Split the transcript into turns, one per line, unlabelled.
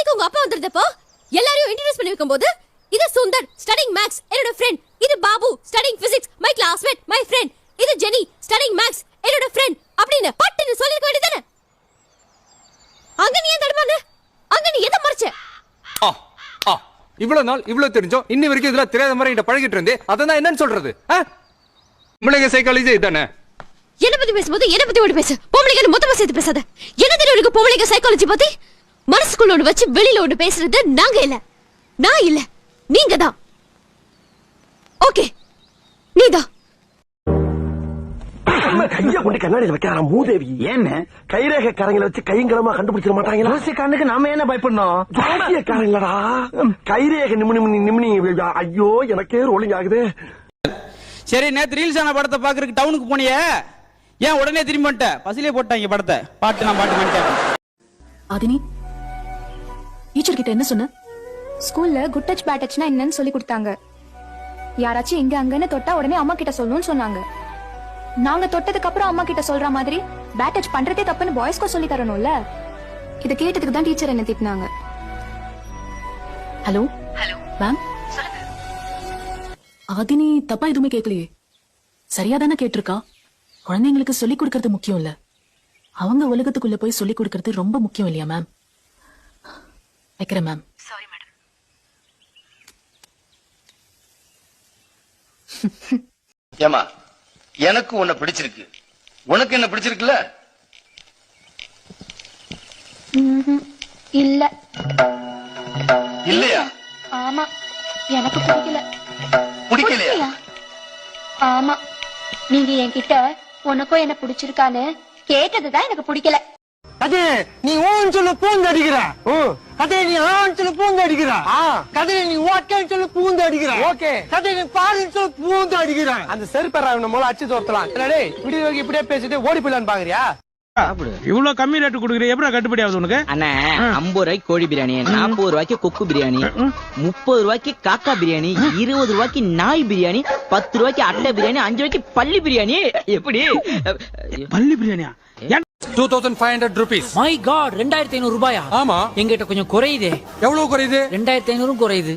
எதுக்கு உங்க அப்பா வந்திருந்தப்போ எல்லாரையும் இன்ட்ரோ듀ஸ் பண்ணி வைக்கும்போது இது சுந்தர் ஸ்டடிங் மேக்ஸ் என்னோட ஃப்ரெண்ட், இது Babu studying physics my classmate my friend, இது ஜெனி ஸ்டடிங் மேக்ஸ் என்னோட ஃப்ரெண்ட் அப்படின்னு பட்டுன்னு சொல்லிருக்க வேண்டியதானே? அங்க நீ ஏன் தடுமாறு? அங்க நீ எதை மறைச்ச?
இவ்வளவு நாள் இவ்வளவு தெரிஞ்சோம் இன்னி வரைக்கும் இதெல்லாம் தெரியாத மாதிரி கிட்ட பழகிட்டு இருந்தே அதான் என்னன்னு சொல்றது? பொம்பளைங்க சைக்காலஜி இதானே?
என்ன பத்தி பேசும்போது என்ன பத்தி ஓடி பேசு, பொம்பளைங்க மொத்தமா சேர்த்து பேசாத. என்ன தெரியும் இருக்கு பொம்பளைங்க சைக்காலஜி பத்தி? மனசுக்குள்ள ஒன்று வச்சு வெளியில ஒன்று பேசுறது நாங்க இல்ல, நான் இல்ல, நீங்க தான். ஓகே, நீதான்.
கைய கொண்டு கண்ணாடியில் வைக்கிறாரா மூதேவி? என்ன கைரேகை காரங்களை வச்சு கையங்களமா கண்டுபிடிச்சிட மாட்டாங்களா? கண்ணுக்கு நாம என்ன பயப்படணும்? ஜோசியக்காரங்களடா கைரேகை நிமினி. ஐயோ எனக்கே ரோலிங் ஆகுது.
சரி, நேத்து ரீல்ஸ் ஆன படத்தை பாக்குறதுக்கு டவுனுக்கு போனிய, ஏன் உடனே திரும்பி வந்துட்ட? பசிலே போட்டாங்க படத்தை. பாட்டு நான் பாட்டு பண்ணிட்டேன்.
ஆதினி, டீச்சர் கிட்ட என்ன சொன்ன?
ஸ்கூல்ல குட் டச் பேட் டச்னா என்னன்னு சொல்லி கொடுத்தாங்க. யாராச்சும் இங்க அங்கன்னு தொட்டா உடனே அம்மா கிட்ட சொல்லணும்னு சொன்னாங்க. நாங்க தொட்டதுக்கு அப்புறம் அம்மா கிட்ட சொல்ற மாதிரி பேட் டச் பண்றதே தப்புன்னு பாய்ஸ்க்கு சொல்லி தரணும்ல. இத கேட்டதுக்கு தான் டீச்சர் என்ன திட்டினாங்க.
ஹலோ மேம், ஆதினி தப்பா எதுவுமே கேட்கலையே, சரியா தானே கேட்டிருக்கா. குழந்தைங்களுக்கு சொல்லிக் கொடுக்கறது முக்கியம் இல்ல, அவங்க உலகத்துக்குள்ள போய் சொல்லிக் கொடுக்கறது ரொம்ப முக்கியம் இல்லையா மேம்? வைக்கிறேன் மேம். Sorry madam.
ஏமா, எனக்கு உன்னை பிடிச்சிருக்கு, உனக்கு என்ன பிடிச்சிருக்குல்ல?
இல்ல.
இல்லையா?
ஆமா, எனக்கு பிடிக்கல.
பிடிக்கலையா?
ஆமா, நீங்க என்கிட்ட உனக்கும் என்ன பிடிச்சிருக்கான்னு கேட்டதுதான் எனக்கு பிடிக்கல.
அதே நீ ஓன் சொல்ல பூந்து அடிக்கிற, அதே நீ ஆன் சொல்ல பூந்து அடிக்கிற, கதை நீ ஓகேன்னு சொல்ல பூந்து அடிக்கிற, ஓகே கதை நீ பாருன்னு சொல்ல பூந்து அடிக்கிற. அந்த செருப்ப மூலம் அச்சு தோர்த்தலாம். இப்படியே பேசிட்டு ஓடி போயிடலான்னு பாக்குறியா?
இவ்வளவு கம்மி ரேட்டு கொடுக்குற எப்படி கட்டுப்படி ஆகுது உனக்கு?
அண்ணா 50 ரூபாய்க்கு கோழி பிரியாணி, 40 ரூபாய்க்கு கொக்கு பிரியாணி, 30 ரூபாய்க்கு காக்கா பிரியாணி, 20 ரூபாய்க்கு நாய் பிரியாணி, 10 ரூபாய்க்கு அட்டை பிரியாணி, 5 ரூபாய்க்கு பள்ளி பிரியாணி. எப்படி
பள்ளி பிரியாணியா?
2500 rupees.
மை காட், 2500 ரூபாயா?
ஆமா.
எங்கிட்ட கொஞ்சம் குறையுதே.
எவ்வளவு குறையுது?
2500 குறையுது.